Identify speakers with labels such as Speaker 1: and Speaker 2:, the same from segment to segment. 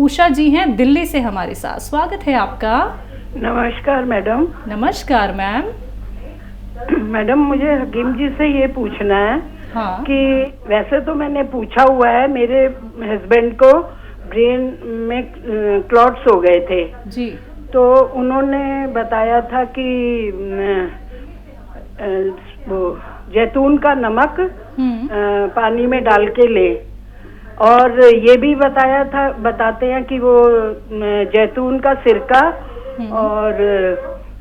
Speaker 1: उषा जी हैं दिल्ली से हमारे साथ। स्वागत है आपका।
Speaker 2: नमस्कार मैडम।
Speaker 1: नमस्कार मैम।
Speaker 2: मैडम मुझे हकीम जी से ये पूछना है
Speaker 1: हाँ।
Speaker 2: कि वैसे तो मैंने पूछा हुआ है, मेरे हस्बैंड को ब्रेन में क्लॉट्स हो गए थे
Speaker 1: जी।
Speaker 2: तो उन्होंने बताया था कि वो जैतून का नमक पानी में डाल के ले, और ये भी बताते हैं कि वो जैतून का सिरका और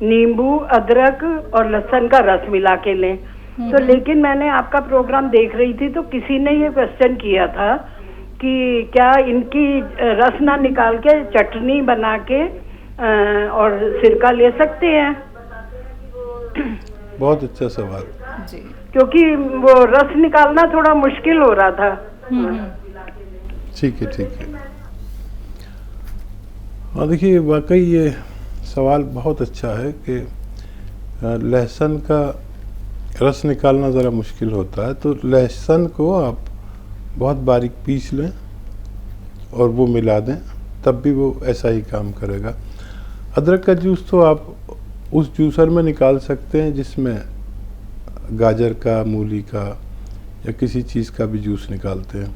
Speaker 2: नींबू, अदरक और लहसुन का रस मिला के लें। तो लेकिन मैंने आपका प्रोग्राम देख रही थी तो किसी ने ये क्वेश्चन किया था कि क्या इनकी रस ना निकाल के चटनी बना के और सिरका ले सकते हैं?
Speaker 3: बहुत अच्छा सवाल
Speaker 1: जी।
Speaker 2: क्योंकि वो रस निकालना थोड़ा मुश्किल हो रहा था।
Speaker 3: ठीक है, ठीक है। हाँ देखिए, वाकई ये सवाल बहुत अच्छा है कि लहसुन का रस निकालना ज़रा मुश्किल होता है। तो लहसुन को आप बहुत बारीक पीस लें और वो मिला दें, तब भी वो ऐसा ही काम करेगा। अदरक का जूस तो आप उस जूसर में निकाल सकते हैं जिसमें गाजर का, मूली का या किसी चीज़ का भी जूस निकालते हैं।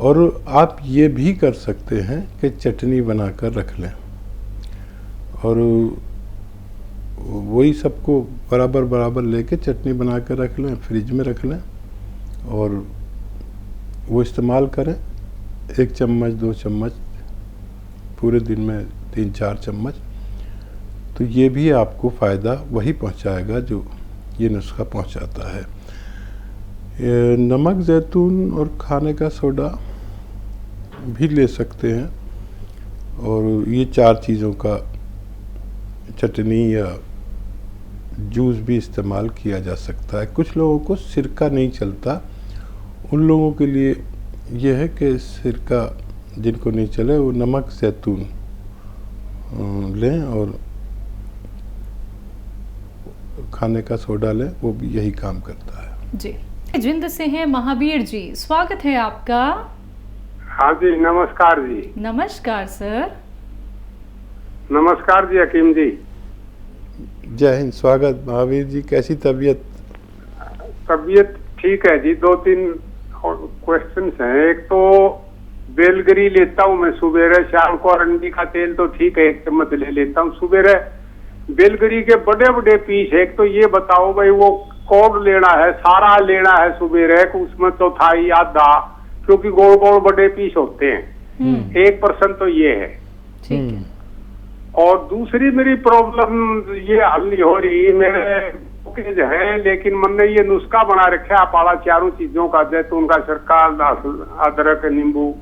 Speaker 3: और आप ये भी कर सकते हैं कि चटनी बनाकर रख लें और वही सबको बराबर बराबर लेके चटनी बना कर रख लें, फ्रिज में रख लें और वो इस्तेमाल करें। 1 चम्मच 2 चम्मच पूरे दिन में 3-4 चम्मच, तो ये भी आपको फ़ायदा वही पहुंचाएगा जो ये नुस्खा पहुंचाता है। नमक, जैतून और खाने का सोडा भी ले सकते हैं और ये 4 चीज़ों का चटनी या जूस भी इस्तेमाल किया जा सकता है। कुछ लोगों को सिरका नहीं चलता, उन लोगों के लिए यह है कि सिरका जिनको नहीं चले वो नमक, जैतून लें और खाने का सोडा लें, वो भी यही काम करता है।
Speaker 1: जी। जिंद से हैं महावीर जी, स्वागत है आपका।
Speaker 4: हाँ जी, नमस्कार जी।
Speaker 1: नमस्कार सर।
Speaker 4: नमस्कार जी हकीम जी।
Speaker 3: जय हिंद, स्वागत महावीर जी। कैसी तबीयत?
Speaker 4: तबीयत ठीक है जी। 2-3 क्वेश्चंस हैं। एक तो बेलगरी लेता हूँ मैं सुबह, शाम को अरंडी का तेल तो ठीक है 1 चम्मच ले लेता हूँ सुबह। बेलगरी के बड़े बड़े पीस, एक तो ये बताओ भाई वो कौन लेना है, सारा लेना है सुबह उसमें चौथाई आधा, क्योंकि गोल गोल बड़े पीस होते हैं। 1% तो ये है।
Speaker 1: ठीक है।
Speaker 4: और दूसरी मेरी प्रॉब्लम ये हल नहीं हो रही, मेरे बुकेज है लेकिन मैंने ये नुस्खा बना रखा है पाला 4 चीजों का, जैतून का सिरका, अदरक, नींबू,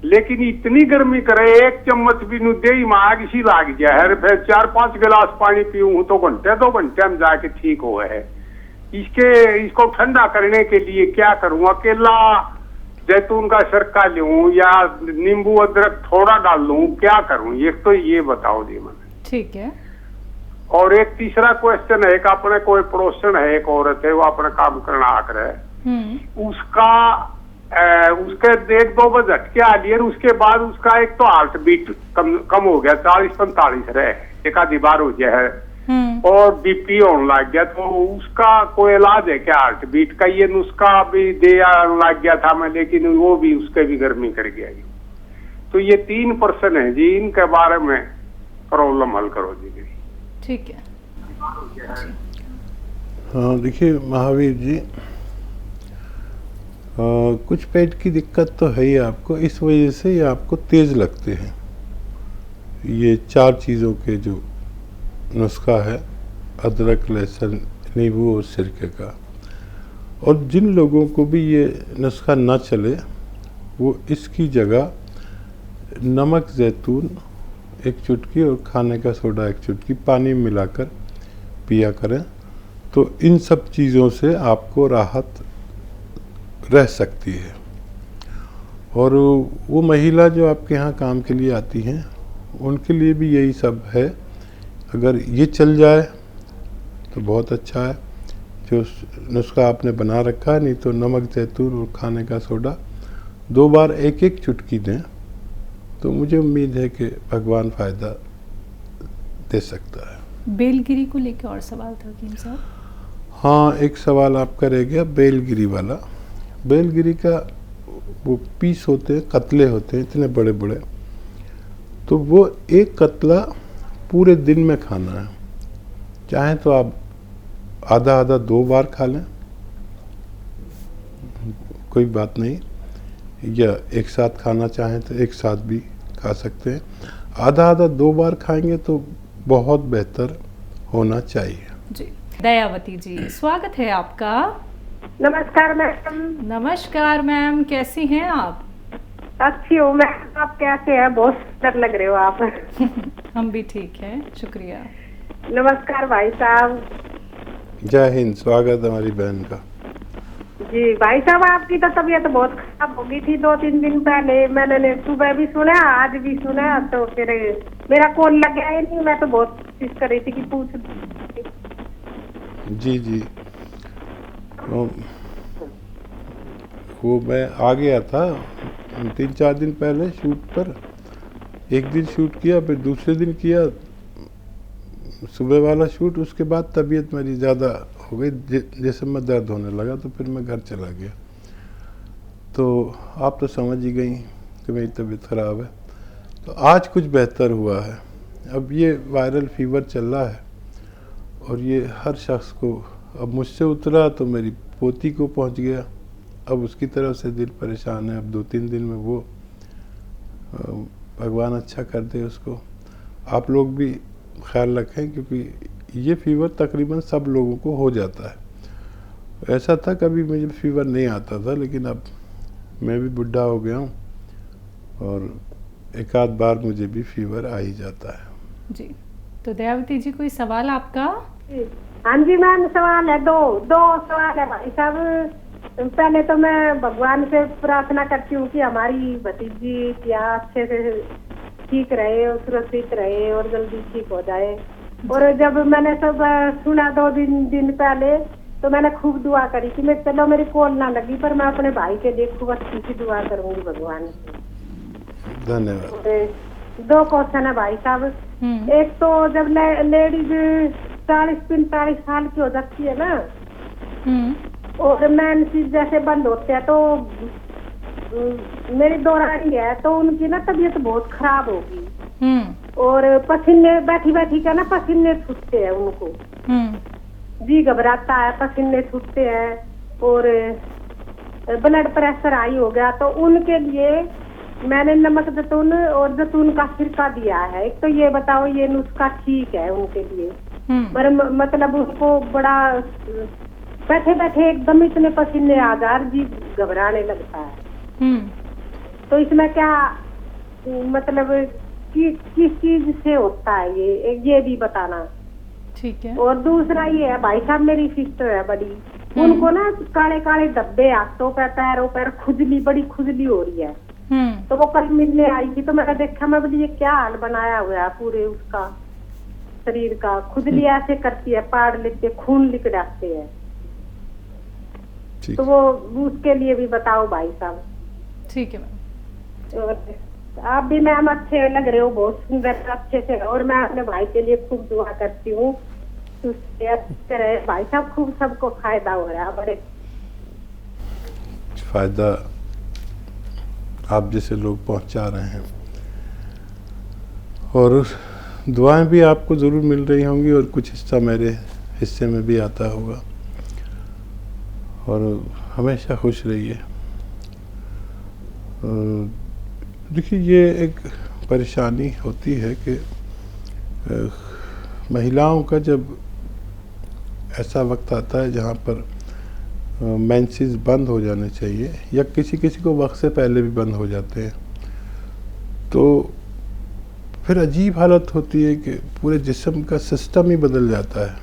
Speaker 4: लेकिन इतनी गर्मी करे 1 चम्मच भी नु दे ही माग सी लाग गया है। फिर 4-5 गिलास पानी पीऊँ तो घंटे 2 घंटे में जाके ठीक हो है। इसको ठंडा करने के लिए क्या करूँ? अकेला जैतून का सिरका लूं या नींबू अदरक थोड़ा डाल लूं, क्या करूं? ये तो ये बताओ जी मैंने।
Speaker 1: ठीक है।
Speaker 4: और एक तीसरा क्वेश्चन है, एक अपने कोई पड़ोसन है, एक औरत है, वो अपना काम करना आकर है, उसके 1-2 बजे झटके आ लिए, उसके बाद उसका एक तो हार्ट बीट कम हो गया, 40-45 रहे, एक आधी बार हो गया है और बीपी होने लग गया। तो उसका कोई इलाज है क्या? हार्ट बीट का ये नुस्खा भी दे लग गया था मैं, लेकिन वो भी उसके भी गर्मी कर गया। तो ये 3% है जी, इनके बारे में प्रॉब्लम हल करो जी।
Speaker 1: ठीक है।
Speaker 3: हाँ देखिए महावीर जी, कुछ पेट की दिक्कत तो है ही आपको, इस वजह से ये आपको तेज़ लगते हैं। ये 4 चीज़ों के जो नुस्खा है, अदरक, लहसुन, नींबू और सिरके का। और जिन लोगों को भी ये नुस्खा ना चले वो इसकी जगह नमक, जैतून 1 चुटकी और खाने का सोडा 1 चुटकी पानी में मिलाकर पिया करें, तो इन सब चीज़ों से आपको राहत रह सकती है। और वो महिला जो आपके यहाँ काम के लिए आती हैं उनके लिए भी यही सब है। अगर ये चल जाए तो बहुत अच्छा है जो नुस्खा आपने बना रखा है। नहीं तो नमक, जैतून और खाने का सोडा 2 बार 1-1 चुटकी दें तो मुझे उम्मीद है कि भगवान फ़ायदा दे सकता है।
Speaker 1: बेलगिरी को लेकर और सवाल था हकीम साहब।
Speaker 3: हाँ, एक सवाल आपका रह गया बेलगिरी वाला। बेलगिरी का वो पीस होते हैं, कतले होते हैं इतने बड़े बड़े, तो वो एक कतला पूरे दिन में खाना है। चाहे तो आप आधा आधा 2 बार खा लें, कोई बात नहीं, या एक साथ खाना चाहें तो एक साथ भी खा सकते हैं। आधा आधा 2 बार खाएंगे तो बहुत बेहतर होना चाहिए।
Speaker 1: जी, दयावती जी स्वागत है आपका।
Speaker 2: नमस्कार मैडम।
Speaker 1: नमस्कार मैम, कैसी हैं आप?
Speaker 2: अच्छी हूँ मैम, आप कैसे हैं? बहुत सुंदर लग रहे हो आप।
Speaker 1: हम भी ठीक हैं, शुक्रिया।
Speaker 2: नमस्कार भाई साहब।
Speaker 3: जय हिंद, स्वागत है हमारी बहन का।
Speaker 2: जी भाई साहब, आपकी तो तबीयत बहुत खराब हो गई थी 2-3 दिन पहले। मैंने सुबह भी सुना, आज भी सुना, तो फिर मेरा कॉल लग गया ही नहीं। मैं तो बहुत कोशिश कर रही थी कि पूछ।
Speaker 3: जी जी, वो मैं आ गया था 3-4 दिन पहले शूट पर। एक दिन शूट किया, फिर दूसरे दिन किया सुबह वाला शूट। उसके बाद तबीयत मेरी ज़्यादा हो गई, जैसे मैं दर्द होने लगा, तो फिर मैं घर चला गया। तो आप तो समझ ही गई कि मेरी तबीयत ख़राब है। तो आज कुछ बेहतर हुआ है। अब ये वायरल फीवर चल रहा है और ये हर शख्स को, अब मुझसे उतरा तो मेरी पोती को पहुंच गया। अब उसकी तरफ से दिल परेशान है। अब 2-3 दिन में वो भगवान अच्छा कर दे उसको। आप लोग भी ख्याल रखें, क्योंकि ये फीवर तकरीबन सब लोगों को हो जाता है। ऐसा था कभी मुझे फीवर नहीं आता था, लेकिन अब मैं भी बुढ़ा हो गया हूँ और एक आध बार मुझे भी फीवर आ ही जाता है।
Speaker 1: जी, तो दयावती जी कोई सवाल आपका?
Speaker 2: हाँ जी मैम, सवाल है, दो सवाल है भाई साहब। पहले तो मैं भगवान से प्रार्थना करती हूँ कि हमारी भतीजी क्या अच्छे से ठीक रहे और सुरक्षित रहे और जल्दी ठीक हो जाए। और जब मैंने सब सुना 2 दिन पहले, तो मैंने खूब दुआ करी कि मैं, चलो मेरी कॉल ना लगी, पर मैं अपने भाई के लिए खूब अच्छी सी दुआ करूंगी भगवान से।
Speaker 3: धन्यवाद।
Speaker 2: 2 क्वेश्चन है भाई साहब। एक तो जब लेडीज 40-45 साल की हो जाती है ना, और मेंसेस जैसे बंद होते हैं, तो मेरी 2 रानी है, तो उनकी ना तबीयत बहुत खराब होगी और पसीने, बैठी बैठी का ना पसीने छूटते हैं उनको। जी घबराता है, पसीने छूटते हैं और ब्लड प्रेशर हाई हो गया। तो उनके लिए मैंने नमक जैतून और जैतून का सिरका दिया है। एक तो ये बताओ, ये नुस्खा ठीक है उनके लिए? पर मतलब उनको बड़ा बैठे बैठे एकदम इतने पसीने आ जा, जी घबराने लगता है। तो इसमें क्या मतलब किस चीज से होता है ये भी बताना।
Speaker 1: ठीक है।
Speaker 2: और दूसरा ये है भाई साहब, मेरी सिस्टर है बड़ी, उनको ना काले काले धब्बे हाथों पे, पैरों पर खुजली, बड़ी खुजली हो रही है। तो वो कल मिलने आई थी, तो मैंने देखा, मैं बोली ये क्या हाल बनाया हुआ है पूरे उसका शरीर का। खुजली ऐसे करती है, पाड़ लेते, खून लिक जाते हैं। तो वो उसके लिए भी बताओ भाई साहब।
Speaker 1: ठीक है मैम।
Speaker 2: आप भी मैम अच्छे लग रहे हो, बहुत सुंदर अच्छे से। और मैं अपने भाई के लिए खूब दुआ करती हूँ, रहे भाई साहब, खूब सबको फायदा हो रहा है। बड़े
Speaker 3: फायदा आप जैसे लोग पहुंचा रहे हैं, और दुआएं भी आपको ज़रूर मिल रही होंगी, और कुछ हिस्सा मेरे हिस्से में भी आता होगा। और हमेशा खुश रहिए। देखिए, ये एक परेशानी होती है कि महिलाओं का जब ऐसा वक्त आता है जहाँ पर मेंसेस बंद हो जाने चाहिए, या किसी किसी को वक्त से पहले भी बंद हो जाते हैं, तो फिर अजीब हालत होती है कि पूरे जिस्म का सिस्टम ही बदल जाता है।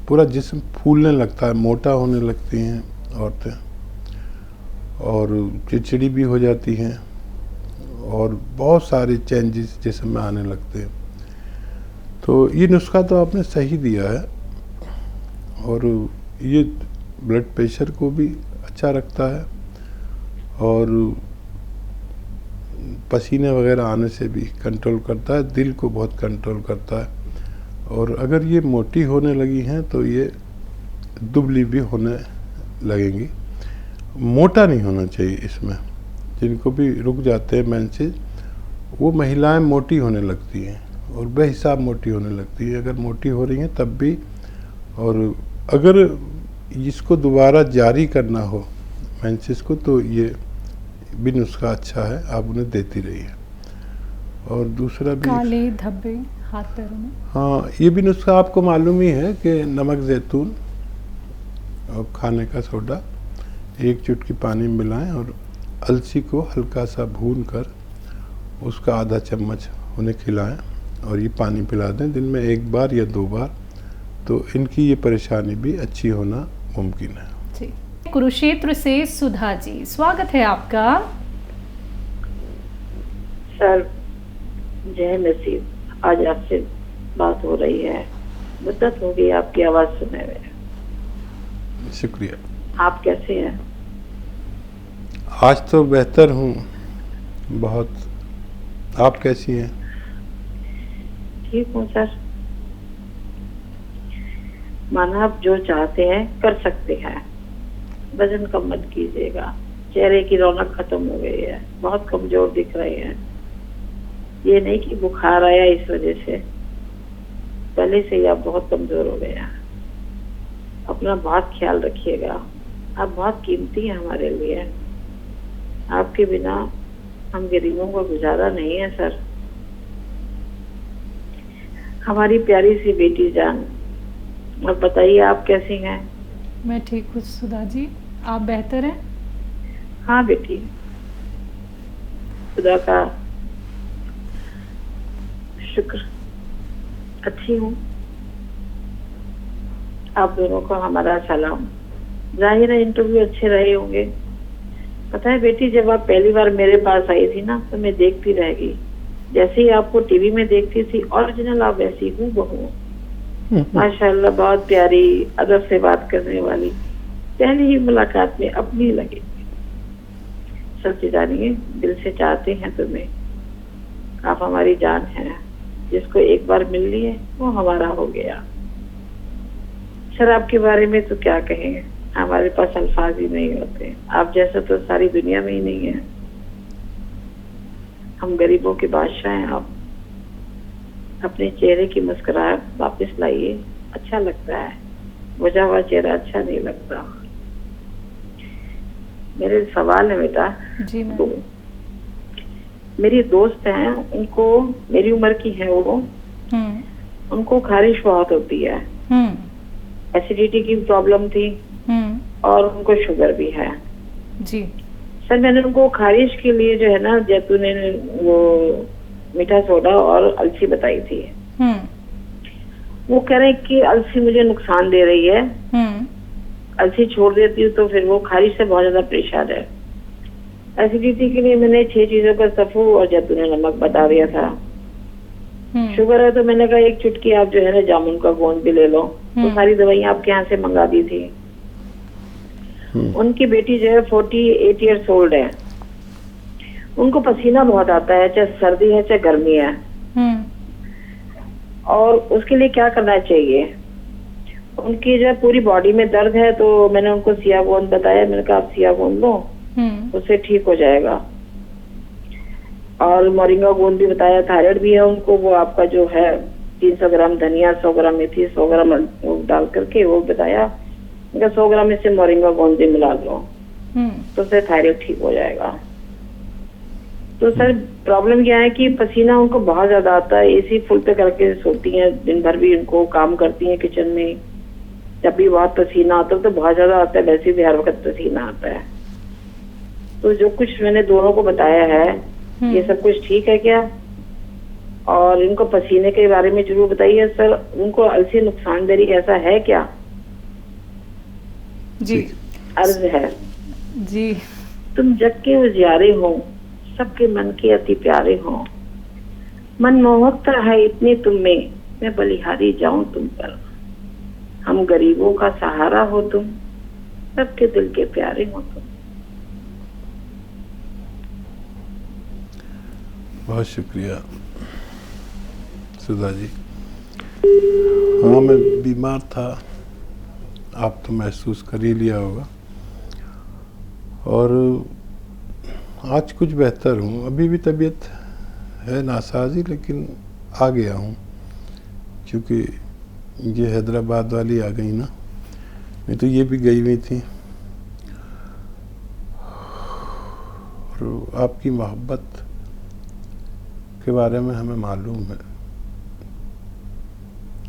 Speaker 3: पूरा जिस्म फूलने लगता है, मोटा होने लगती हैं औरतें, और चिड़चिड़ी भी हो जाती हैं, और बहुत सारे चेंजेस जिस्म में आने लगते हैं। तो ये नुस्खा तो आपने सही दिया है, और ये ब्लड प्रेशर को भी अच्छा रखता है, और पसीने वगैरह आने से भी कंट्रोल करता है, दिल को बहुत कंट्रोल करता है। और अगर ये मोटी होने लगी हैं तो ये दुबली भी होने लगेंगी। मोटा नहीं होना चाहिए इसमें। जिनको भी रुक जाते हैं मेंसेस, वो महिलाएं मोटी होने लगती हैं और बेहिसाब मोटी होने लगती है। अगर मोटी हो रही हैं तब भी, और अगर इसको दोबारा जारी करना हो मेंसेस को, तो ये भी नुस्खा अच्छा है, आप उन्हें देती रहिए। और दूसरा भी
Speaker 1: काले धब्बे हाथ पैरों में,
Speaker 3: हाँ, ये भी नुस्खा आपको मालूम ही है कि नमक ज़ैतून और खाने का सोडा 1 चुटकी पानी में मिलाएं और अलसी को हल्का सा भून कर उसका आधा चम्मच उन्हें खिलाएं और ये पानी पिला दें दिन में 1 बार या 2 बार, तो इनकी ये परेशानी भी अच्छी होना मुमकिन है।
Speaker 1: जी। कुरुक्षेत्र से सुधा जी, स्वागत है आपका।
Speaker 5: सर जय नसीब, आज आपसे बात हो रही है, मुद्दत हो गई आपकी आवाज सुने हुए।
Speaker 3: शुक्रिया।
Speaker 5: आप कैसे हैं?
Speaker 3: आज तो बेहतर हूँ बहुत। आप कैसी हैं?
Speaker 5: ठीक हूँ सर। माना आप जो चाहते हैं कर सकते हैं, वजन कम मत कीजिएगा। चेहरे की रौनक खत्म हो गई है, बहुत कमजोर दिख रहे हैं। ये नहीं कि बुखार आया इस वजह से, पहले से ही आप बहुत कमजोर हो गए हैं। अपना बहुत ख्याल रखिएगा, आप बहुत कीमती हैं हमारे लिए। आपके बिना हम गरीबों को गुजारा नहीं है सर। हमारी प्यारी सी बेटी जान, और बताइए आप कैसी हैं?
Speaker 1: मैं ठीक हूँ सुधा जी, आप बेहतर हैं?
Speaker 5: हाँ बेटी, खुदा का शुक्र, अच्छी हूँ। आप दोनों को हमारा सलाम। जाहिर है इंटरव्यू अच्छे रहे होंगे। पता है बेटी, जब आप पहली बार मेरे पास आई थी ना, तो मैं देखती रह गई। जैसे ही आपको टीवी में देखती थी, ओरिजिनल आप वैसी हूँ बहू। माशाल्लाह, बहुत प्यारी, अदब से बात करने वाली। पहली ही मुलाकात में अपनी लगे। सच जानिए, दिल से चाहते हैं तुम्हें। आप हमारी जान है। जिसको एक बार मिल लिए वो हमारा हो गया। सर आपके बारे में तो क्या कहें, हमारे पास अल्फाज ही नहीं होते। आप जैसा तो सारी दुनिया में ही नहीं है। हम गरीबों के बादशाह हैं। आप अपने चेहरे की मुस्कुराहट वापस लाइए, अच्छा लगता है। बुझा हुआ चेहरा अच्छा नहीं लगता। मेरे सवाल है बेटा।
Speaker 1: जी मैम।
Speaker 5: मेरी दोस्त हैं, उनको मेरी उम्र की है वो, उनको खारिश बहुत होती है। एसिडिटी की प्रॉब्लम थी और उनको शुगर भी है।
Speaker 1: जी
Speaker 5: सर, मैंने उनको खारिश के लिए जो है ना, जैतून ने वो मीठा सोडा और अलसी बताई थी। वो कह रहे हैं कि अलसी मुझे नुकसान दे रही है। अलसी छोड़ देती हूँ तो फिर वो खारिश से बहुत ज्यादा परेशान है। एसिडिटी के लिए मैंने 6 चीजों का सफू और जैतून नमक बता दिया था। शुगर है तो मैंने कहा 1 चुटकी आप जो है ना जामुन का गोंद भी ले लो। तो सारी दवाइयाँ आपके यहाँ से मंगा दी थी। उनकी बेटी जो है 48 ईयर्स ओल्ड है। उनको पसीना बहुत आता है, चाहे सर्दी है चाहे गर्मी है। और उसके लिए क्या करना चाहिए? उनकी जो पूरी बॉडी में दर्द है, तो मैंने उनको सिया गोंद बताया। मैंने कहा आप सिया गोंद लो, उससे ठीक हो जाएगा। और मोरिंगा गोंद भी बताया। थायराइड भी है उनको, वो आपका जो है 300 ग्राम धनिया, 100 ग्राम मेथी, 100 ग्राम डाल करके वो बताया। 100 ग्राम इससे मोरिंगा गोंद भी मिला लो, तो उससे थायराइड ठीक हो जाएगा। तो सर प्रॉब्लम क्या है कि पसीना उनको बहुत ज्यादा आता है। एसी फुल पे करके सोती हैं, दिन भर भी उनको काम करती हैं किचन में। जब भी बहुत पसीना आता है तो बहुत ज्यादा आता है, वैसे भी हर वक्त पसीना आता है। तो जो कुछ मैंने दोनों को बताया है, ये सब कुछ ठीक है क्या? और इनको पसीने के बारे में जरूर बताइए सर। उनको अलसी नुकसान दे रही, ऐसा है क्या?
Speaker 1: जी
Speaker 5: अर्ज है
Speaker 1: जी।
Speaker 5: तुम जग के उजियारे हो, सबके मन के अति प्यारे हो। मन मोहकता है इतनी तुम में, मैं बलिहारी जाऊं तुम पर। हम गरीबों का सहारा हो तुम, सबके दिल के प्यारे हो तुम।
Speaker 3: बहुत शुक्रिया सुधा जी। हाँ, मैं बीमार था, आप तो महसूस कर ही लिया होगा, और आज कुछ बेहतर हूँ। अभी भी तबीयत है नासाजी, लेकिन आ गया हूँ, क्योंकि ये हैदराबाद वाली आ गई ना, नहीं तो ये भी गई हुई थी। और आपकी मोहब्बत के बारे में हमें मालूम है,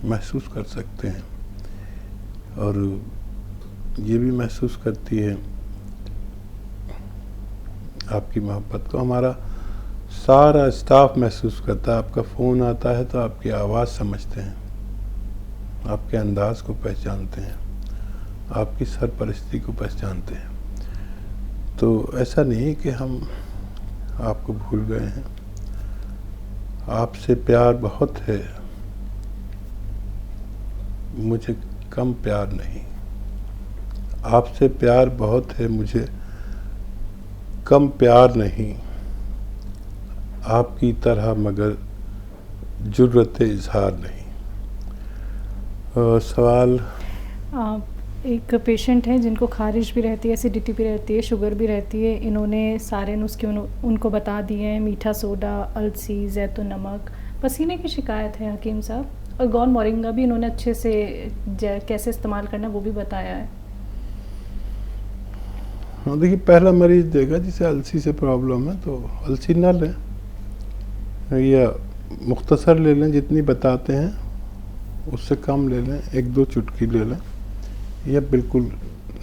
Speaker 3: महसूस कर सकते हैं, और ये भी महसूस करती है आपकी मोहब्बत को। हमारा सारा स्टाफ महसूस करता है। आपका फ़ोन आता है तो आपकी आवाज़ समझते हैं, आपके अंदाज़ को पहचानते हैं, आपकी सरपरस्ती को पहचानते हैं। तो ऐसा नहीं कि हम आपको भूल गए हैं, आपसे प्यार बहुत है, मुझे कम प्यार नहीं। आपसे प्यार बहुत है, मुझे कम प्यार नहीं। आपकी तरह मगर जुर्रत इजहार नहीं। सवाल,
Speaker 1: एक पेशेंट है जिनको खारिश भी रहती है, एसिडिटी भी रहती है, शुगर भी रहती है। इन्होंने सारे नुस्खे उनको बता दिए हैं, मीठा सोडा, अलसी, जैतून नमक। पसीने की शिकायत है हकीम साहब, और गौन मोरिंगा भी इन्होंने अच्छे से कैसे इस्तेमाल करना वो भी बताया है।
Speaker 3: हाँ, देखिए, पहला मरीज देगा जिसे अलसी से प्रॉब्लम है तो अलसी ना लें, या मुख्तसर ले लें, जितनी बताते हैं उससे कम ले लें, 1-2 चुटकी ले लें, या बिल्कुल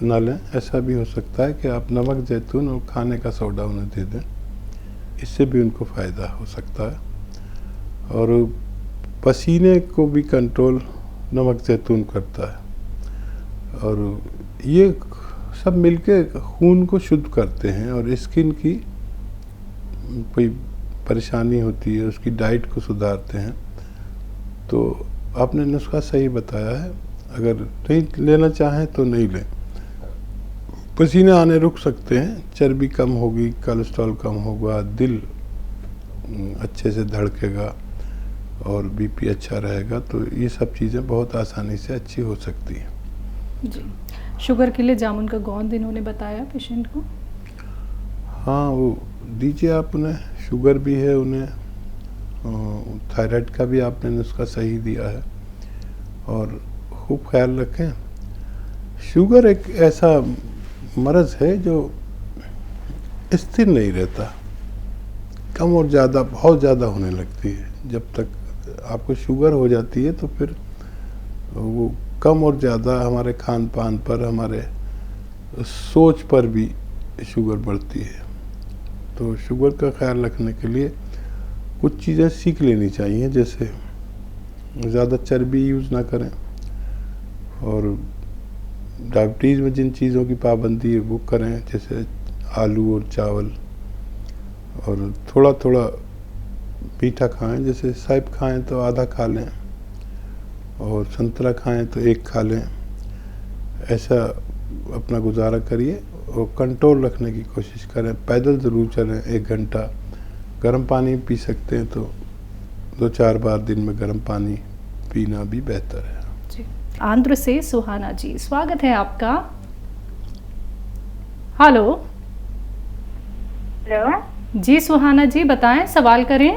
Speaker 3: ना लें। ऐसा भी हो सकता है कि आप नमक, जैतून और खाने का सोडा उन्हें दे दें, इससे भी उनको फ़ायदा हो सकता है। और पसीने को भी कंट्रोल नमक जैतून करता है, और ये सब मिलके खून को शुद्ध करते हैं, और स्किन की कोई परेशानी होती है उसकी डाइट को सुधारते हैं। तो आपने नुस्खा सही बताया है, अगर नहीं लेना चाहें तो नहीं लें। पसीने आने रुक सकते हैं, चर्बी कम होगी, कोलेस्ट्रॉल कम होगा, दिल अच्छे से धड़केगा और बीपी अच्छा रहेगा। तो ये सब चीज़ें बहुत आसानी से अच्छी हो सकती हैं
Speaker 1: जी। शुगर के लिए जामुन का गोंद इन्होंने बताया पेशेंट को।
Speaker 3: हाँ, वो दीजिए आप उन्हें। शुगर भी है उन्हें, थायराइड का भी आपने नुस्खा सही दिया है, और खूब ख्याल रखें। शुगर एक ऐसा मर्ज़ है जो स्थिर नहीं रहता, कम और ज़्यादा, बहुत ज़्यादा होने लगती है। जब तक आपको शुगर हो जाती है तो फिर वो कम और ज़्यादा हमारे खान पान पर, हमारे सोच पर भी शुगर बढ़ती है। तो शुगर का ख्याल रखने के लिए कुछ चीज़ें सीख लेनी चाहिए, जैसे ज़्यादा चर्बी यूज़ ना करें, और डायबिटीज़ में जिन चीज़ों की पाबंदी है वो करें, जैसे आलू और चावल, और थोड़ा थोड़ा मीठा खाएं, जैसे सेब खाएं तो आधा खा लें, और संतरा खाएं तो 1 खा लें। ऐसा अपना गुजारा करिए और कंट्रोल रखने की कोशिश करें। पैदल ज़रूर चलें 1 घंटा। गर्म पानी पी सकते हैं तो 2-4 बार दिन में गर्म पानी पीना भी बेहतर है
Speaker 1: जी। आंध्र से सुहाना जी, स्वागत है आपका। हेलो
Speaker 6: हेलो
Speaker 1: जी, सुहाना जी बताएं, सवाल करें।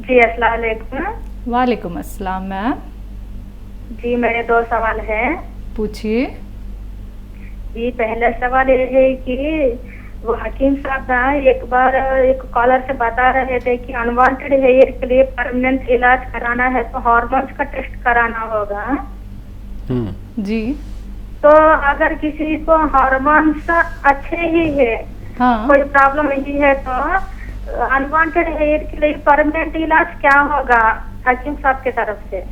Speaker 6: जी, अस्सलाम वालेकुम।
Speaker 1: वालेकुम अस्सलाम मैम।
Speaker 6: जी, मेरे 2 सवाल हैं।
Speaker 1: पूछिए।
Speaker 6: जी, पहला सवाल ये है कि वो हकीम साहब ना एक बार एक कॉलर से बता रहे थे कि अनवांटेड हेयर के लिए परमानेंट इलाज कराना है तो हार्मोन्स का टेस्ट कराना होगा।
Speaker 1: जी।
Speaker 6: तो अगर किसी को हार्मोन्स अच्छे ही है,
Speaker 1: हाँ।
Speaker 6: कोई प्रॉब्लम नहीं है, तो अनवांटेड हेयर के लिए परमानेंट इलाज क्या होगा हकीम साहब की तरफ से?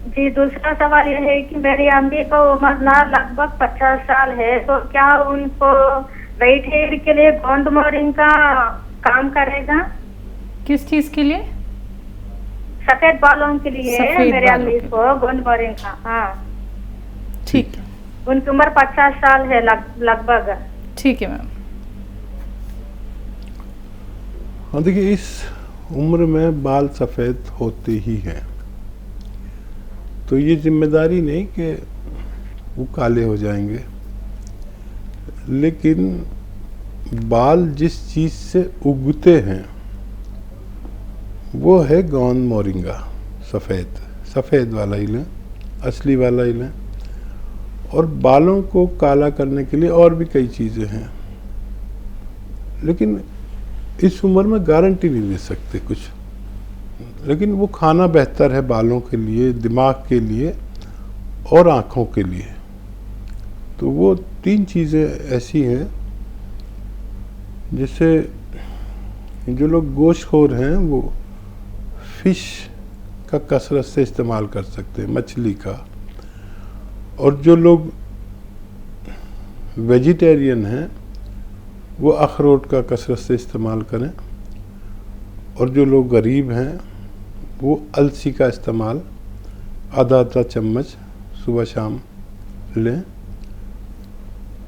Speaker 6: जी, दूसरा सवाल यह है कि मेरी अम्मी को उम्र ना लगभग 50 साल है, तो क्या उनको वाइट हेयर के लिए गोंद मोरिंगा काम करेगा?
Speaker 1: किस चीज के लिए?
Speaker 6: सफेद बालों के लिए मेरे अम्मी को गोंद मोरिंगा। हाँ
Speaker 1: ठीक है।
Speaker 6: उनकी उम्र 50 साल है लगभग।
Speaker 1: ठीक है मैम।
Speaker 3: हाँ देखिए, इस उम्र में बाल सफ़ेद होते ही हैं, तो ये जिम्मेदारी नहीं कि वो काले हो जाएंगे, लेकिन बाल जिस चीज़ से उगते हैं वो है गौंद मोरिंगा, सफ़ेद वाला ही लें, असली वाला ही लें। और बालों को काला करने के लिए और भी कई चीज़ें हैं, लेकिन इस उम्र में गारंटी नहीं दे सकते कुछ, लेकिन वो खाना बेहतर है बालों के लिए, दिमाग के लिए और आँखों के लिए। तो वो 3 चीज़ें ऐसी हैं जैसे जो लोग गोश्तखोर हैं वो फ़िश का कसरत से इस्तेमाल कर सकते हैं, मछली का। और जो लोग वेजिटेरियन हैं वो अखरोट का कसरत से इस्तेमाल करें। और जो लोग गरीब हैं वो अलसी का इस्तेमाल आधा चम्मच सुबह शाम लें,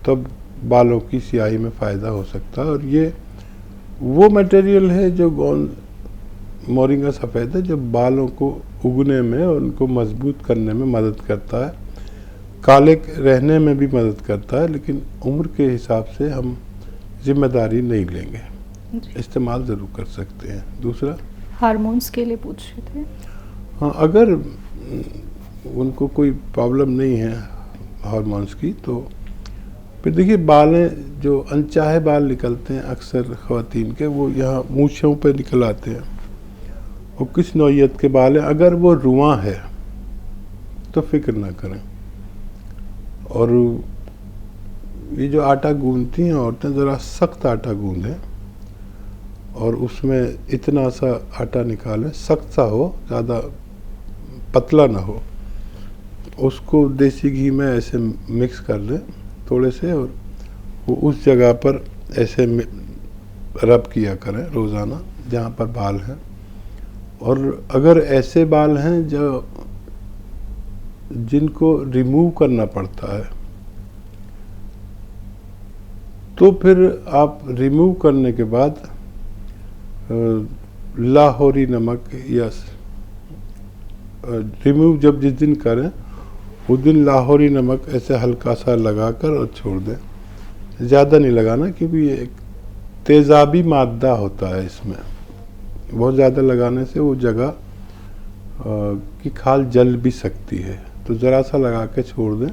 Speaker 3: तब बालों की स्याही में फ़ायदा हो सकता है। और ये वो मटेरियल है जो गौंद मोरिंगा सफ़ेद है, जो बालों को उगने में और उनको मजबूत करने में मदद करता है, काले रहने में भी मदद करता है, लेकिन उम्र के हिसाब से हम जिम्मेदारी नहीं लेंगे, इस्तेमाल ज़रूर कर सकते हैं। दूसरा
Speaker 1: हार्मोन्स के लिए पूछ रहे थे।
Speaker 3: हाँ, अगर उनको कोई प्रॉब्लम नहीं है हार्मोन्स की, तो फिर देखिए बालें जो अनचाहे बाल निकलते हैं अक्सर ख़वातीन के, वो यहाँ मूँछों पे निकल आते हैं। वो किस नौइयत के बाल हैं, अगर वो रुआं है तो फिक्र ना करें। और ये जो आटा गूंदती हैं औरतें, ज़रा सख्त आटा गूंदें और उसमें इतना सा आटा निकालें, सख्त सा हो, ज़्यादा पतला ना हो। उसको देसी घी में ऐसे मिक्स कर लें थोड़े से, और वो उस जगह पर ऐसे रब किया करें रोज़ाना जहाँ पर बाल हैं। और अगर ऐसे बाल हैं जो जिनको रिमूव करना पड़ता है, तो फिर आप रिमूव करने के बाद लाहौरी नमक या रिमूव जब जिस दिन करें उस दिन लाहौरी नमक ऐसे हल्का सा लगाकर और छोड़ दें। ज़्यादा नहीं लगाना, क्योंकि ये एक तेज़ाबी मादा होता है इसमें। बहुत ज़्यादा लगाने से वो जगह की खाल जल भी सकती है, तो ज़रा सा लगा के छोड़ दें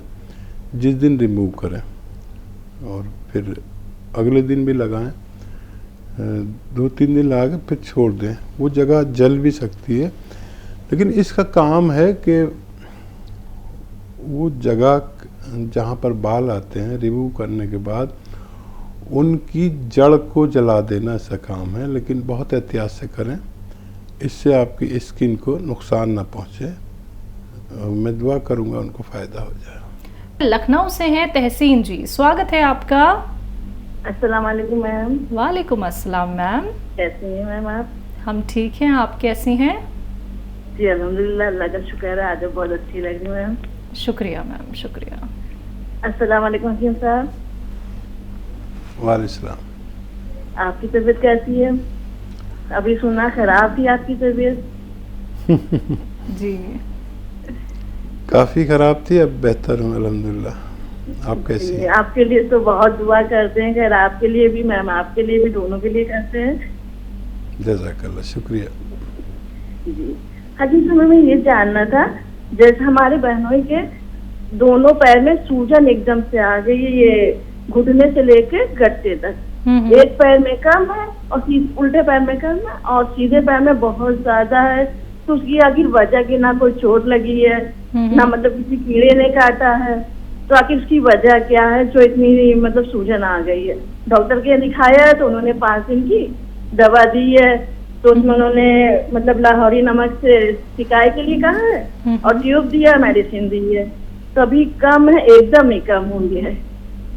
Speaker 3: जिस दिन रिमूव करें, और फिर अगले दिन भी लगाएं, 2-3 दिन लगा के फिर छोड़ दें। वो जगह जल भी सकती है, लेकिन इसका काम है कि वो जगह जहाँ पर बाल आते हैं रिमूव करने के बाद उनकी जड़ को जला देना इसका काम है। लेकिन बहुत एहतियात से करें, इससे आपकी स्किन को नुकसान ना पहुँचे। मैं दुआ करूँगा उनको फ़ायदा हो जाए।
Speaker 1: लखनऊ से हैं तहसीन जी, स्वागत है आपका।
Speaker 5: अस्सलाम वालेकुम मैम।
Speaker 1: वालेकुम अस्सलाम मैम।
Speaker 5: कैसी हैं मैम आप?
Speaker 1: हम ठीक हैं, आप कैसी हैं?
Speaker 5: जी अल्हम्दुलिल्लाह, अल्लाह का शुक्र है, आज बहुत अच्छी लग रही मैम।
Speaker 1: शुक्रिया मैम, शुक्रिया।
Speaker 5: अस्सलाम वालेकुम हकीम साहब।
Speaker 3: वालेकुम।
Speaker 5: आपकी तबीयत कैसी है? अभी सुना खराब थी आपकी तबीयत।
Speaker 1: जी
Speaker 3: काफ़ी ख़राब थी, अब बेहतर हूँ अल्हम्दुलिल्लाह। आप कैसी हैं?
Speaker 5: आपके लिए तो बहुत दुआ करते हैं, खैर आपके लिए भी मैम, आपके लिए भी, दोनों के लिए करते हैं।
Speaker 3: जज़ाकल्लाह, शुक्रिया।
Speaker 5: जी हकीम साहब, हमें ये जानना था, जैसे हमारे बहनों के दोनों पैर में सूजन एकदम से आ गई है, ये घुटने से लेके गट्टे तक। एक पैर में कम है और उल्टे पैर में कम है, और सीधे पैर में बहुत ज्यादा है। तो उसकी आखिर वजह की, ना कोई चोट लगी है, ना मतलब किसी कीड़े ने काटा है, तो आखिर उसकी वजह क्या है जो इतनी मतलब सूजन आ गई है? डॉक्टर के दिखाया है तो उन्होंने 5 दिन की दवा दी है, तो उसमें उन्होंने मतलब लाहौरी नमक से सिकाई के लिए कहा है और ट्यूब दिया, मेडिसिन दी है, तो अभी कम है, एकदम ही कम हुई है।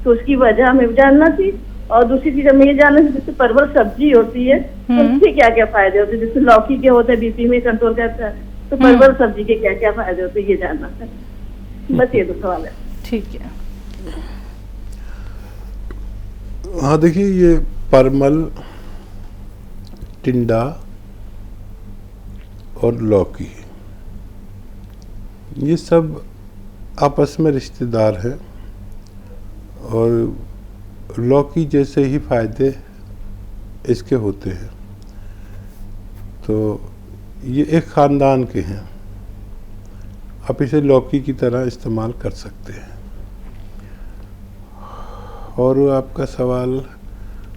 Speaker 5: तो उसकी वजह हमें जानना थी। और दूसरी चीज हमें ये जानना थी, जैसे परवल सब्जी होती है तो उसके क्या क्या फायदे होते हैं? जैसे लौकी के होते हैं, बीपी में कंट्रोल करता है, तो परवल सब्जी के क्या क्या फायदे होते हैं, ये जानना था। बस ये 2 सवाल है।
Speaker 1: ठीक है।
Speaker 3: हाँ देखिए, ये परमल टिंडा और लौकी, ये सब आपस में रिश्तेदार हैं और लौकी जैसे ही फायदे इसके होते हैं। तो ये एक ख़ानदान के हैं, आप इसे लौकी की तरह इस्तेमाल कर सकते हैं। और आपका सवाल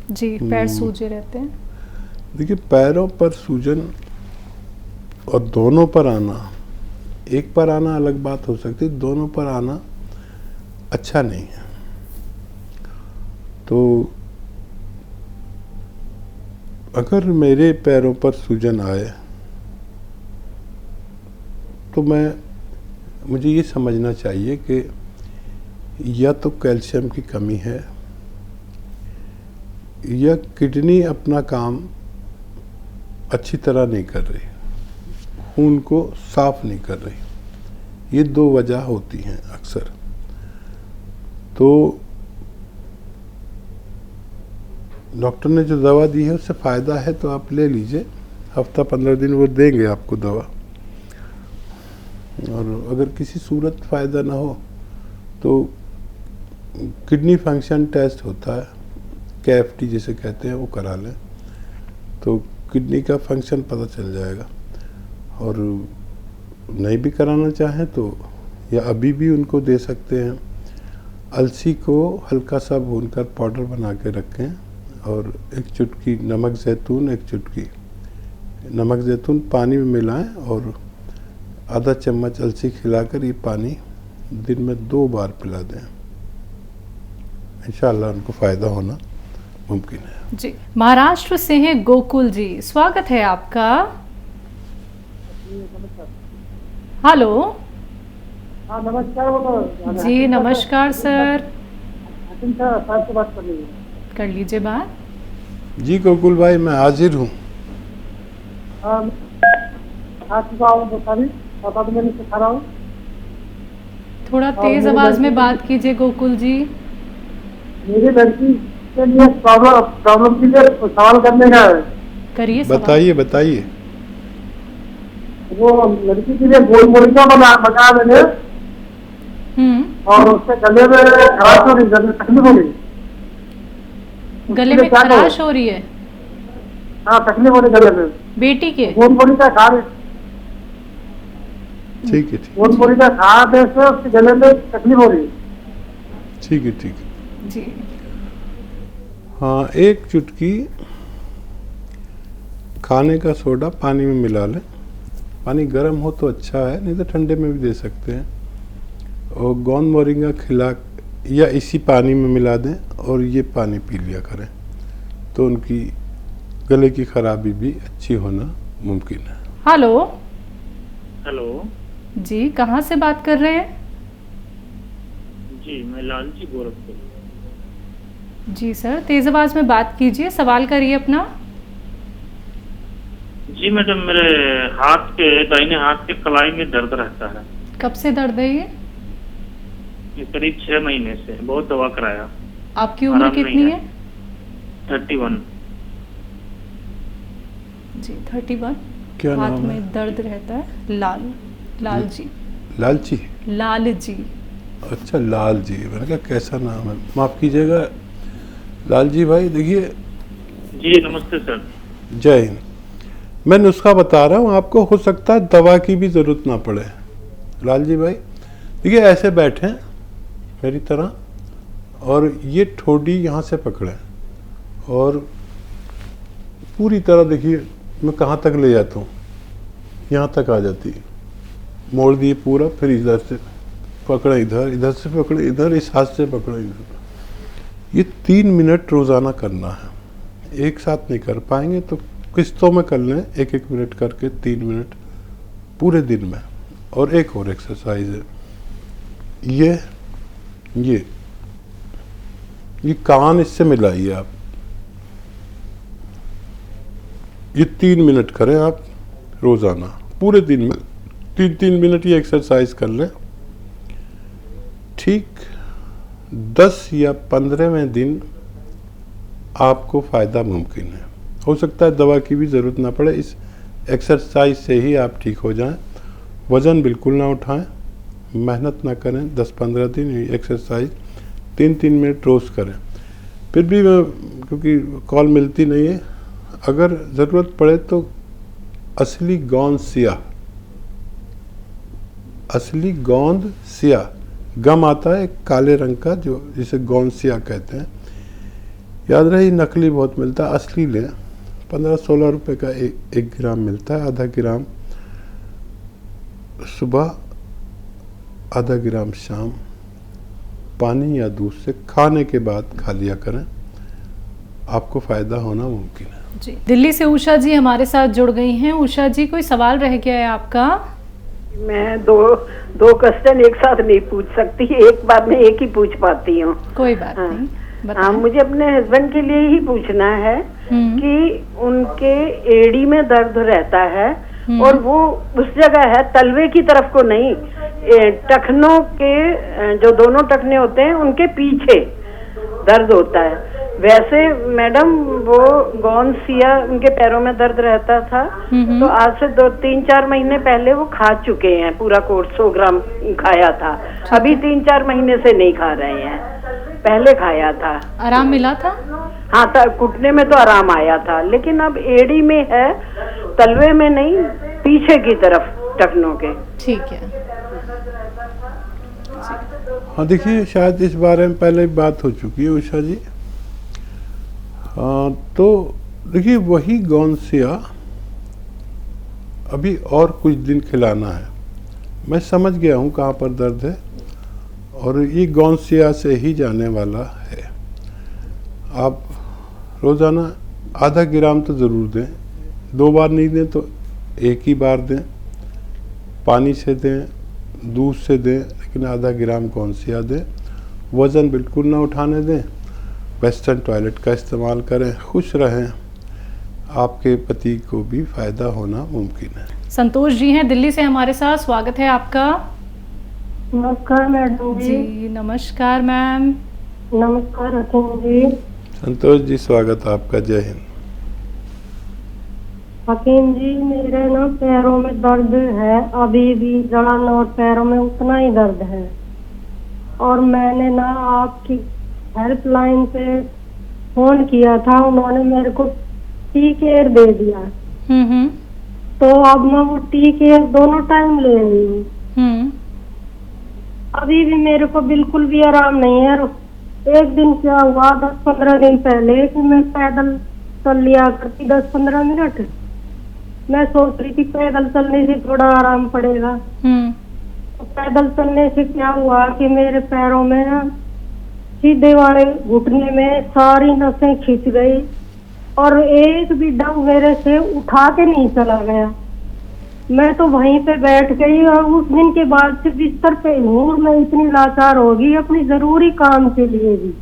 Speaker 1: जी, पैर सूजे रहते हैं।
Speaker 3: देखिए, पैरों पर सूजन और दोनों पर आना, एक पर आना अलग बात हो सकती है, दोनों पर आना अच्छा नहीं है। तो अगर मेरे पैरों पर सूजन आए तो मुझे ये समझना चाहिए कि या तो कैल्शियम की कमी है या किडनी अपना काम अच्छी तरह नहीं कर रही, खून को साफ नहीं कर रही। ये दो वजह होती हैं अक्सर। तो डॉक्टर ने जो दवा दी है उससे फ़ायदा है तो आप ले लीजिए, हफ्ता 15 दिन वो देंगे आपको दवा। और अगर किसी सूरत फ़ायदा ना हो तो किडनी फंक्शन टेस्ट होता है, KFT जिसे कहते हैं, वो करा लें तो किडनी का फंक्शन पता चल जाएगा। और नहीं भी कराना चाहें तो या अभी भी उनको दे सकते हैं। अलसी को हल्का सा भूनकर पाउडर बना के रखें और एक चुटकी नमक ज़ैतून, एक चुटकी नमक ज़ैतून पानी में मिलाएं और आधा चम्मच अलसी खिलाकर ये पानी दिन में 2 बार पिला दें। इंशाअल्लाह उनको फ़ायदा होना मुमकिन है।
Speaker 1: जी, महाराष्ट्र से हैं गोकुल जी, स्वागत है आपका। हेलो।
Speaker 7: हाँ नमस्कार।
Speaker 1: जी नमस्कार सर,
Speaker 7: सर से बात कर लीजिए।
Speaker 1: कर लीजिए बात।
Speaker 3: जी गोकुल भाई, मैं हाजिर हूँ।
Speaker 7: मैंने सिखा रहा हूँ।
Speaker 1: थोड़ा तेज आवाज में बात कीजिए गोकुल जी।
Speaker 7: मेरी लड़की के लिए प्रॉब्लम के लिए सवाल करने का है।
Speaker 1: करिए,
Speaker 3: बताइए बताइए।
Speaker 7: वो लड़की के लिए गोल मोरिंगा बना देंगे और उसके गले में खराश हो रही, तकलीफ हो रही,
Speaker 1: गले में खराश हो रही है।
Speaker 7: हाँ तकलीफ हो रही गले में।
Speaker 1: बेटी के
Speaker 7: गोल मोरिंगा खा रहे।
Speaker 3: ठीक है, ठीक
Speaker 7: गोल मोरिंगा खा दे से उसके गले में तकलीफ हो रही।
Speaker 3: ठीक है, ठीक है
Speaker 1: जी।
Speaker 3: हाँ, एक चुटकी खाने का सोडा पानी में मिला लें। पानी गर्म हो तो अच्छा है, नहीं तो ठंडे में भी दे सकते हैं। और गोंद मोरिंगा खिला या इसी पानी में मिला दें और ये पानी पी लिया करें तो उनकी गले की खराबी भी अच्छी होना मुमकिन है।
Speaker 1: हेलो।
Speaker 8: हेलो
Speaker 1: जी, कहाँ से बात कर रहे हैं?
Speaker 8: जी मैं लालची गोरखपुर।
Speaker 1: जी सर, तेज आवाज में बात कीजिए, सवाल करिए अपना।
Speaker 8: जी मैडम, मेरे हाथ के दाहिने हाथ के कलाई में दर्द रहता है।
Speaker 1: कब से दर्द है ये?
Speaker 8: करीब 6 महीने से, बहुत दवा कराया।
Speaker 1: आपकी उम्र कितनी है?
Speaker 8: 31।
Speaker 1: जी 31।
Speaker 3: क्या
Speaker 1: हाथ
Speaker 3: नाम है?
Speaker 1: में दर्द रहता है। लाल जी।
Speaker 3: लालची?
Speaker 1: लाल जी।
Speaker 3: अच्छा, लाल जी। मैंने कहा कैसा नाम है, माफ़ कीजिएगा लाल जी भाई। देखिए
Speaker 8: जी नमस्ते सर।
Speaker 3: जय हिंद। मैं नुस्खा बता रहा हूँ आपको, हो सकता है दवा की भी ज़रूरत ना पड़े। लाल जी भाई देखिए, ऐसे बैठें मेरी तरह और ये ठोडी यहाँ से पकड़ें और पूरी तरह देखिए मैं कहाँ तक ले जाता हूँ, यहाँ तक आ जाती है। मोड़ दिए पूरा, फिर इधर से पकड़े, इधर, इधर से पकड़े, इधर, इस हाथ से पकड़े, इधर। ये 3 मिनट रोज़ाना करना है। एक साथ नहीं कर पाएंगे तो किस्तों में कर लें, 1-1 मिनट करके 3 मिनट पूरे दिन में। और एक और एक्सरसाइज है, ये कान इससे मिलाइए आप। ये 3 मिनट करें आप रोज़ाना, पूरे दिन में 3-3 मिनट ये एक्सरसाइज कर लें। ठीक 10 या 15वें दिन आपको फ़ायदा मुमकिन है। हो सकता है दवा की भी ज़रूरत ना पड़े, इस एक्सरसाइज से ही आप ठीक हो जाएं। वज़न बिल्कुल ना उठाएं, मेहनत ना करें, 10-15 दिन ये एक्सरसाइज 3-3 मिनट रोज़ करें। फिर भी मैं, क्योंकि कॉल मिलती नहीं है, अगर ज़रूरत पड़े तो असली गोंद सिया, असली गोंद सिया गम आता है एक काले रंग का, जो जिसे गोंद सिया कहते हैं। याद रहे नकली बहुत मिलता है, असली लें। 15-16 रुपये का 1 ग्राम मिलता है। आधा ग्राम सुबह, आधा ग्राम शाम, पानी या दूध से खाने के बाद खा लिया करें, आपको फ़ायदा होना मुमकिन है।
Speaker 1: जी, दिल्ली से उषा जी हमारे साथ जुड़ गई हैं। उषा जी, कोई सवाल रह गया है आपका?
Speaker 2: मैं दो क्वेश्चन एक साथ नहीं पूछ सकती, एक बार में एक ही पूछ पाती हूँ।
Speaker 1: कोई बात नहीं,
Speaker 2: हाँ, मुझे अपने हस्बैंड के लिए ही पूछना है कि उनके एड़ी में दर्द रहता है और वो उस जगह है, तलवे की तरफ को नहीं, टखनों के जो दोनों टखने होते हैं उनके पीछे दर्द होता है। वैसे मैडम वो गोंद सिया उनके पैरों में दर्द रहता था, तो आज से 2-3-4 महीने पहले वो खा चुके हैं, पूरा कोर्स 100 ग्राम खाया था। अभी 3-4 महीने से नहीं खा रहे हैं, पहले खाया था।
Speaker 1: आराम मिला था?
Speaker 2: हाँ, घुटने में तो आराम आया था, लेकिन अब एड़ी में है, तलवे में नहीं, पीछे की तरफ टखनों के।
Speaker 1: ठीक है।
Speaker 3: हाँ, देखिए शायद इस बारे में पहले बात हो चुकी है उषा जी। तो देखिए वही गोंद सिया अभी और कुछ दिन खिलाना है। मैं समझ गया हूँ कहाँ पर दर्द है, और ये गोंद सिया से ही जाने वाला है। आप रोज़ाना आधा ग्राम तो ज़रूर दें, 2 बार नहीं दें तो 1 ही बार दें, पानी से दें, दूध से दें, लेकिन आधा ग्राम गोंद सिया दें। वज़न बिल्कुल ना उठाने दें, वेस्टर्न टॉयलेट का इस्तेमाल करें, खुश रहें, आपके पति को भी फ़ायदा होना मुमकिन है।
Speaker 1: संतोष जी हैं दिल्ली से हमारे साथ, स्वागत है आपका।
Speaker 9: नमस्कार मैडम
Speaker 1: जी। नमस्कार मैम।
Speaker 9: नमस्कार हकीम जी।
Speaker 3: संतोष जी, स्वागत आपका, जय हिंद।
Speaker 9: हकीम जी, मेरे ना पैरों में दर्द है, अभी भी जलन और पैरों में उतना ही दर्द है, और मैंने ना आपकी हेल्पलाइन पे फोन किया था, उन्होंने मेरे को टी केयर दे दिया। तो अब मैं वो टी केयर दोनों टाइम ले रही हूँ। अभी भी मेरे को बिल्कुल भी आराम नहीं है। एक दिन क्या हुआ, 10-15 दिन पहले, कि मैं पैदल चल लिया करती 10-15 मिनट। मैं सोच रही थी पैदल चलने से थोड़ा आराम पड़ेगा। तो पैदल चलने से क्या हुआ कि मेरे पैरों में ना सीधे वाले घुटने में सारी नसें खिंच गई, और एक भी डंग मेरे से उठा के नहीं चला गया। मैं तो वहीं पे बैठ गई, और उस दिन के बाद से बिस्तर पे हूँ। मैं इतनी लाचार हो गई अपनी जरूरी काम के लिए भी,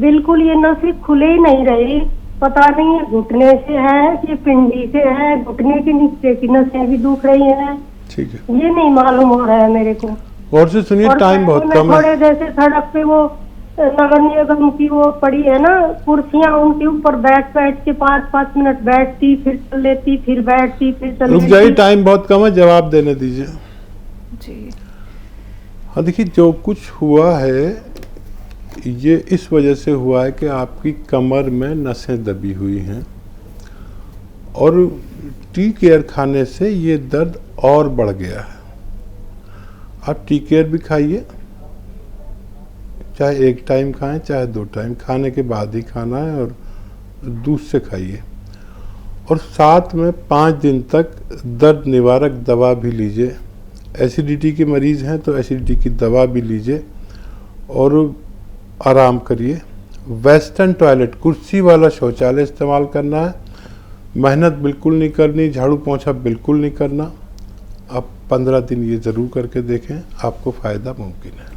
Speaker 9: बिल्कुल ये नसें खुले ही नहीं रही। पता नहीं है घुटने से है कि पिंडी से है, घुटने के नीचे की नसें भी दुख रही हैं।
Speaker 3: ठीक है,
Speaker 9: ये नहीं मालूम हो रहा है मेरे को।
Speaker 3: और से सुनिए, टाइम बहुत कम है।
Speaker 9: थोड़े जैसे सड़क पे वो नगर निगम की वो पड़ी है ना कुर्सियां, उनके ऊपर बैठ के 5-5 मिनट बैठती, फिर चल लेती, फिर बैठती, फिर चल
Speaker 3: रुक जाइए, टाइम बहुत कम है, जवाब देने दीजिए
Speaker 1: जी।
Speaker 3: हाँ, देखिए जो कुछ हुआ है ये इस वजह से हुआ है कि आपकी कमर में नसें दबी हुई हैं, और टी केयर खाने से ये दर्द और बढ़ गया है। आप टी केयर भी खाइए, चाहे 1 टाइम खाएं चाहे 2 टाइम, खाने के बाद ही खाना है, और दूध से खाइए, और साथ में 5 दिन तक दर्द निवारक दवा भी लीजिए। एसिडिटी के मरीज़ हैं तो एसिडिटी की दवा भी लीजिए और आराम करिए। वेस्टर्न टॉयलेट, कुर्सी वाला शौचालय इस्तेमाल करना है, मेहनत बिल्कुल नहीं करनी, झाड़ू पोंछा बिल्कुल नहीं करना। आप 15 दिन ये ज़रूर करके देखें, आपको फ़ायदा मुमकिन है।